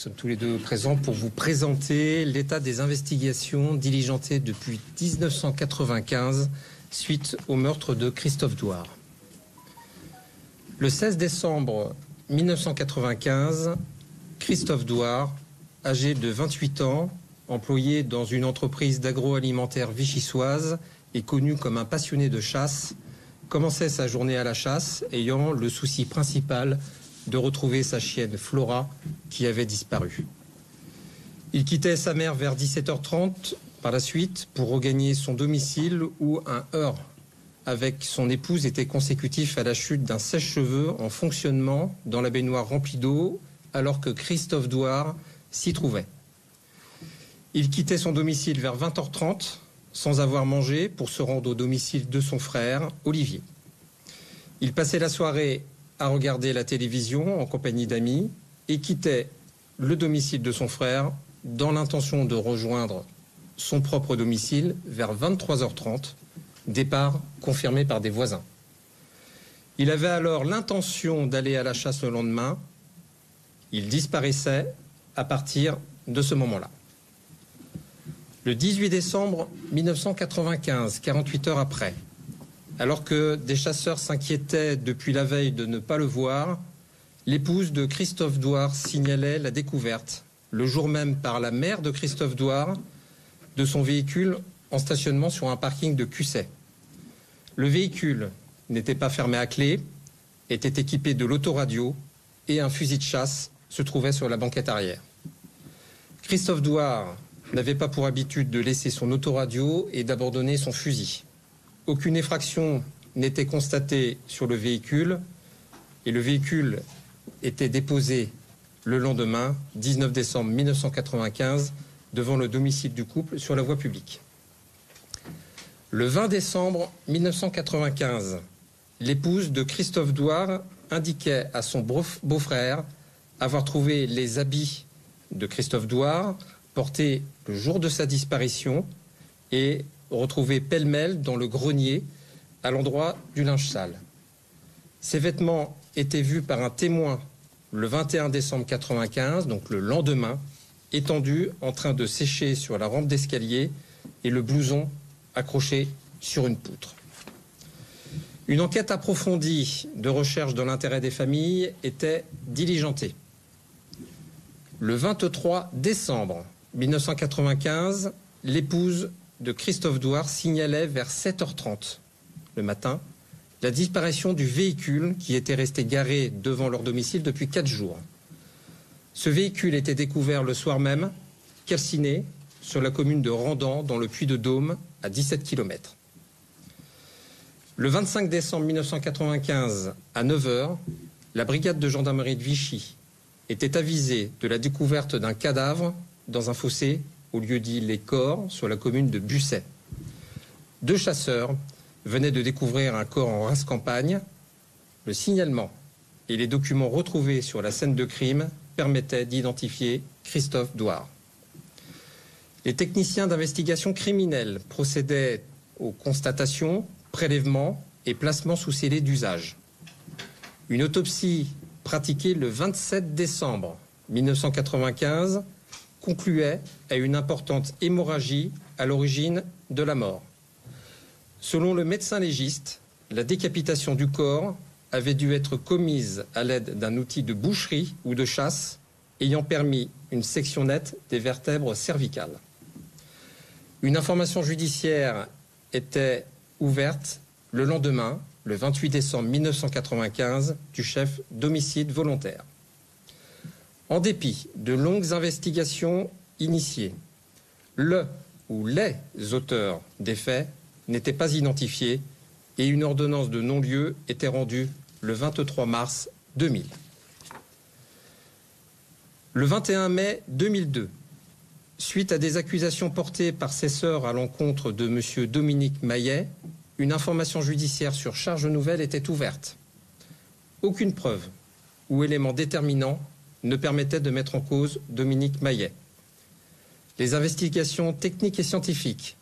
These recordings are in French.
sommes tous les deux présents pour vous présenter l'état des investigations diligentées depuis 1995 suite au meurtre de Christophe Douard. Le 16 décembre 1995, Christophe Douard, âgé de 28 ans, employé dans une entreprise d'agroalimentaire vichysoise et connu comme un passionné de chasse, commençait sa journée à la chasse, ayant le souci principal de retrouver sa chienne Flora qui avait disparu. Il quittait sa mère vers 17h30 par la suite pour regagner son domicile où un heurt avec son épouse était consécutif à la chute d'un sèche-cheveux en fonctionnement dans la baignoire remplie d'eau alors que Christophe Douard s'y trouvait. Il quittait son domicile vers 20h30 sans avoir mangé pour se rendre au domicile de son frère, Olivier. Il passait la soirée à regarder la télévision en compagnie d'amis et quittait le domicile de son frère dans l'intention de rejoindre son propre domicile vers 23h30, départ confirmé par des voisins. Il avait alors l'intention d'aller à la chasse le lendemain. Il disparaissait à partir de ce moment-là. Le 18 décembre 1995, 48 heures après, alors que des chasseurs s'inquiétaient depuis la veille de ne pas le voir, l'épouse de Christophe Douard signalait la découverte, le jour même par la mère de Christophe Douard, de son véhicule en stationnement sur un parking de Cusset. Le véhicule n'était pas fermé à clé, était équipé de l'autoradio et un fusil de chasse se trouvait sur la banquette arrière. Christophe Douard n'avait pas pour habitude de laisser son autoradio et d'abandonner son fusil. Aucune effraction n'était constatée sur le véhicule et le véhicule était déposé le lendemain, 19 décembre 1995, devant le domicile du couple sur la voie publique. Le 20 décembre 1995, l'épouse de Christophe Douard indiquait à son beau-frère avoir trouvé les habits de Christophe Douard portés le jour de sa disparition et retrouvés pêle-mêle dans le grenier à l'endroit du linge sale. Ces vêtements étaient vus par un témoin le 21 décembre 1995, donc le lendemain, étendu en train de sécher sur la rampe d'escalier et le blouson accroché sur une poutre. Une enquête approfondie de recherche dans l'intérêt des familles était diligentée. Le 23 décembre 1995, l'épouse de Christophe Douard signalait vers 7h30 le matin la disparition du véhicule qui était resté garé devant leur domicile depuis 4 jours. Ce véhicule était découvert le soir même, calciné, sur la commune de Randan, dans le Puy-de-Dôme, à 17 km. Le 25 décembre 1995, à 9h, la brigade de gendarmerie de Vichy était avisée de la découverte d'un cadavre dans un fossé au lieu-dit Les Corps, sur la commune de Busset. 2 chasseurs venaient de découvrir un corps en race campagne. Le signalement et les documents retrouvés sur la scène de crime permettaient d'identifier Christophe Douard. Les techniciens d'investigation criminelle procédaient aux constatations, prélèvements et placements sous scellé d'usage. Une autopsie pratiquée le 27 décembre 1995 concluait à une importante hémorragie à l'origine de la mort. Selon le médecin légiste, la décapitation du corps avait dû être commise à l'aide d'un outil de boucherie ou de chasse ayant permis une section nette des vertèbres cervicales. Une information judiciaire était ouverte le lendemain, le 28 décembre 1995, du chef d'homicide volontaire. En dépit de longues investigations initiées, le ou les auteurs des faits n'étaient pas identifiés et une ordonnance de non-lieu était rendue le 23 mars 2000. Le 21 mai 2002, suite à des accusations portées par ses sœurs à l'encontre de M. Dominique Maillet, une information judiciaire sur charge nouvelle était ouverte. Aucune preuve ou élément déterminant ne permettait de mettre en cause Dominique Maillet. Les investigations techniques et scientifiques,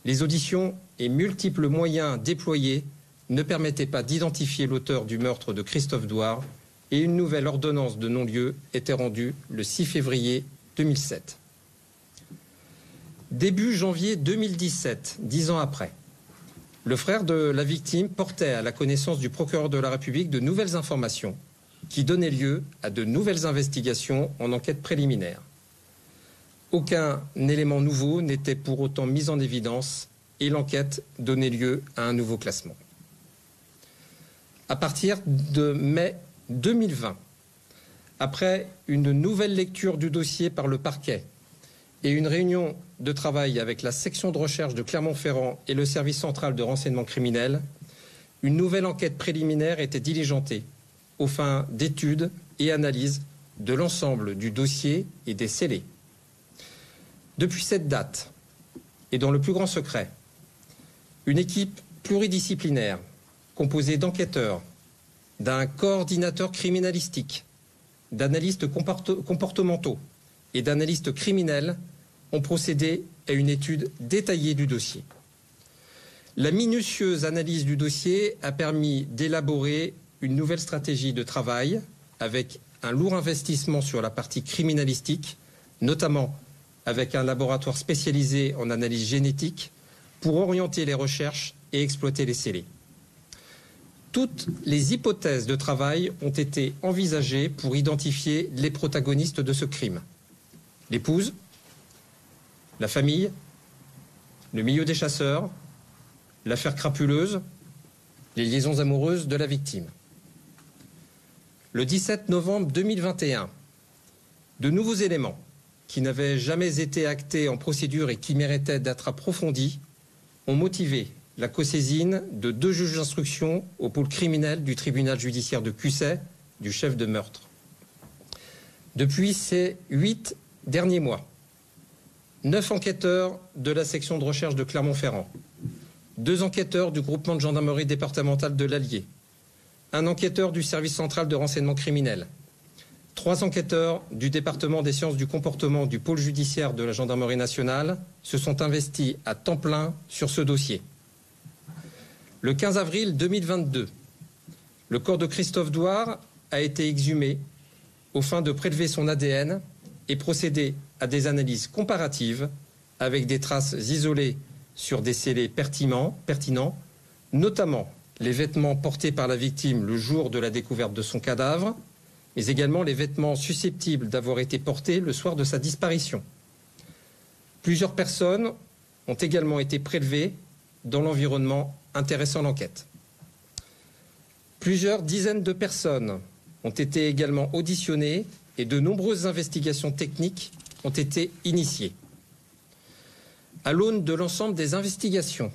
les auditions et multiples moyens déployés ne permettaient pas d'identifier l'auteur du meurtre de Christophe Douard et une nouvelle ordonnance de non-lieu était rendue le 6 février 2007. Début janvier 2017, 10 ans après, le frère de la victime portait à la connaissance du procureur de la République de nouvelles informations qui donnaient lieu à de nouvelles investigations en enquête préliminaire. Aucun élément nouveau n'était pour autant mis en évidence et l'enquête donnait lieu à un nouveau classement. À partir de mai 2020, après une nouvelle lecture du dossier par le parquet et une réunion de travail avec la section de recherche de Clermont-Ferrand et le service central de renseignement criminel, une nouvelle enquête préliminaire était diligentée aux fins d'études et analyses de l'ensemble du dossier et des scellés. Depuis cette date, et dans le plus grand secret, une équipe pluridisciplinaire composée d'enquêteurs, d'un coordinateur criminalistique, d'analystes comportementaux et d'analystes criminels ont procédé à une étude détaillée du dossier. La minutieuse analyse du dossier a permis d'élaborer une nouvelle stratégie de travail avec un lourd investissement sur la partie criminalistique, notamment avec un laboratoire spécialisé en analyse génétique pour orienter les recherches et exploiter les scellés. Toutes les hypothèses de travail ont été envisagées pour identifier les protagonistes de ce crime. L'épouse, la famille, le milieu des chasseurs, l'affaire crapuleuse, les liaisons amoureuses de la victime. Le 17 novembre 2021, de nouveaux éléments qui n'avaient jamais été actés en procédure et qui méritaient d'être approfondis ont motivé la cosaisine de 2 juges d'instruction au pôle criminel du tribunal judiciaire de Cussey, du chef de meurtre. Depuis ces 8 derniers mois, 9 enquêteurs de la section de recherche de Clermont-Ferrand, 2 enquêteurs du groupement de gendarmerie départementale de l'Allier, un enquêteur du service central de renseignement criminel, 3 enquêteurs du département des sciences du comportement du pôle judiciaire de la gendarmerie nationale se sont investis à temps plein sur ce dossier. Le 15 avril 2022, le corps de Christophe Douard a été exhumé aux fins de prélever son ADN et procéder à des analyses comparatives avec des traces isolées sur des scellés pertinents, notamment les vêtements portés par la victime le jour de la découverte de son cadavre, mais également les vêtements susceptibles d'avoir été portés le soir de sa disparition. Plusieurs personnes ont également été prélevées dans l'environnement intéressant l'enquête. Plusieurs dizaines de personnes ont été également auditionnées et de nombreuses investigations techniques ont été initiées. À l'aune de l'ensemble des investigations,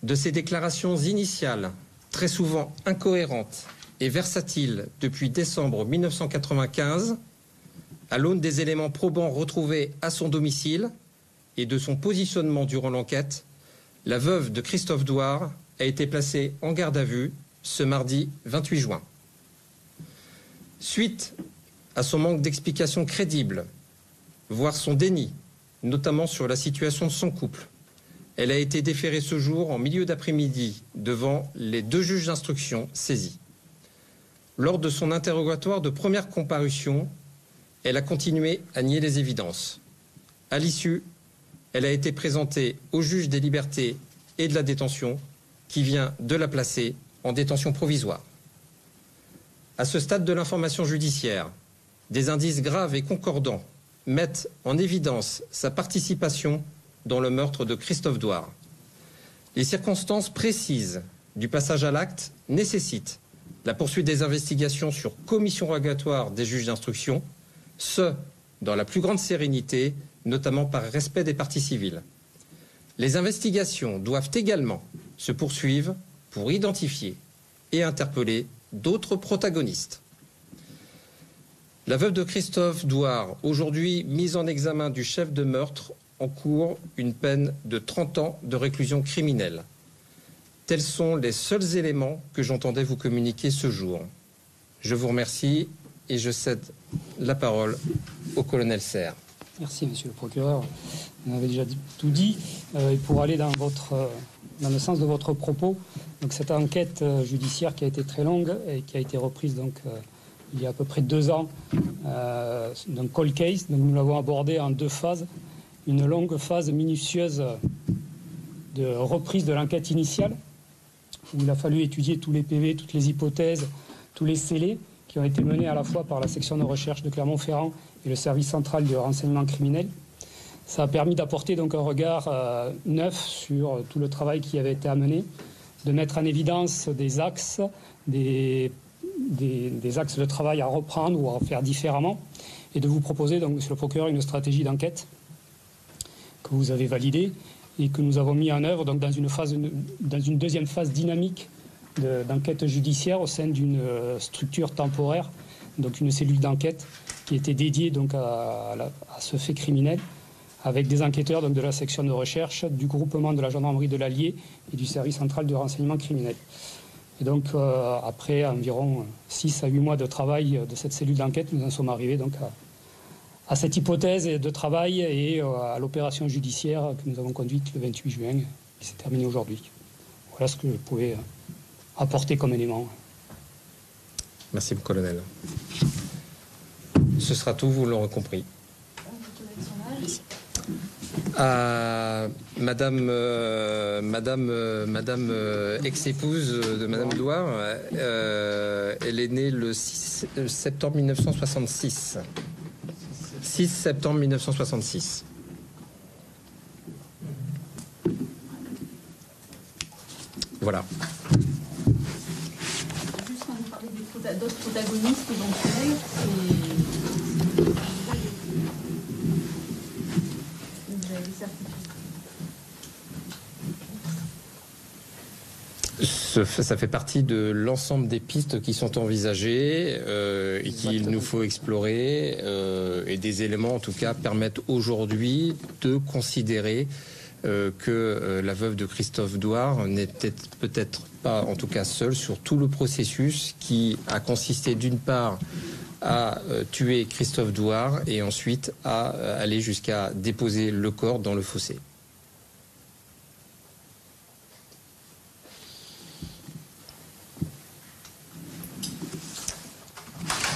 de ces déclarations initiales, très souvent incohérentes et versatiles depuis décembre 1995, à l'aune des éléments probants retrouvés à son domicile et de son positionnement durant l'enquête, la veuve de Christophe Douard a été placée en garde à vue ce mardi 28 juin. Suite à son manque d'explications crédibles, voire son déni, notamment sur la situation de son couple, elle a été déférée ce jour en milieu d'après-midi devant les 2 juges d'instruction saisis. Lors de son interrogatoire de première comparution, elle a continué à nier les évidences. À l'issue, elle a été présentée au juge des libertés et de la détention qui vient de la placer en détention provisoire. À ce stade de l'information judiciaire, des indices graves et concordants mettent en évidence sa participation dans le meurtre de Christophe Douard. Les circonstances précises du passage à l'acte nécessitent la poursuite des investigations sur commission rogatoire des juges d'instruction, ce, dans la plus grande sérénité, notamment par respect des parties civiles. Les investigations doivent également se poursuivre pour identifier et interpeller d'autres protagonistes. La veuve de Christophe Douard, aujourd'hui mise en examen du chef de meurtre, encourt une peine de 30 ans de réclusion criminelle. Tels sont les seuls éléments que j'entendais vous communiquer ce jour. Je vous remercie et je cède la parole au colonel Serre. Merci, monsieur le procureur. Vous avez déjà tout dit. Et pour aller dans votre dans le sens de votre propos. Donc cette enquête judiciaire qui a été très longue et qui a été reprise donc, il y a à peu près 2 ans d'un cold case. Donc nous l'avons abordé en 2 phases. Une longue phase minutieuse de reprise de l'enquête initiale, où il a fallu étudier tous les PV, toutes les hypothèses, tous les scellés qui ont été menés à la fois par la section de recherche de Clermont-Ferrand et le service central du renseignement criminel. Ça a permis d'apporter donc un regard neuf sur tout le travail qui avait été amené, de mettre en évidence des axes, des axes de travail à reprendre ou à faire différemment, et de vous proposer, donc, monsieur le procureur, une stratégie d'enquête que vous avez validée et que nous avons mis en œuvre donc, dans une deuxième phase dynamique d'enquête judiciaire au sein d'une structure temporaire, donc une cellule d'enquête qui était dédiée donc, à ce fait criminel, avec des enquêteurs donc, de la section de recherche, du groupement de la gendarmerie de l'Allier et du service central de renseignement criminel. Et donc, après environ 6 à 8 mois de travail de cette cellule d'enquête, nous en sommes arrivés donc, à cette hypothèse de travail et à l'opération judiciaire que nous avons conduite le 28 juin, qui s'est terminée aujourd'hui. Voilà ce que je pouvais apporter comme élément. Merci, colonel. Ce sera tout, vous l'aurez compris. Madame ex-épouse de Madame Douard, elle est née le 6 septembre 1966. 6 septembre 1966. Voilà. Juste quand vous parlez d'autres protagonistes éventuels, vous avez des certitudes. Ça fait partie de l'ensemble des pistes qui sont envisagées et qu'il nous faut explorer et des éléments en tout cas permettent aujourd'hui de considérer que la veuve de Christophe Douard n'est peut-être pas en tout cas seule sur tout le processus qui a consisté d'une part à tuer Christophe Douard et ensuite à aller jusqu'à déposer le corps dans le fossé.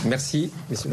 Merci, messieurs.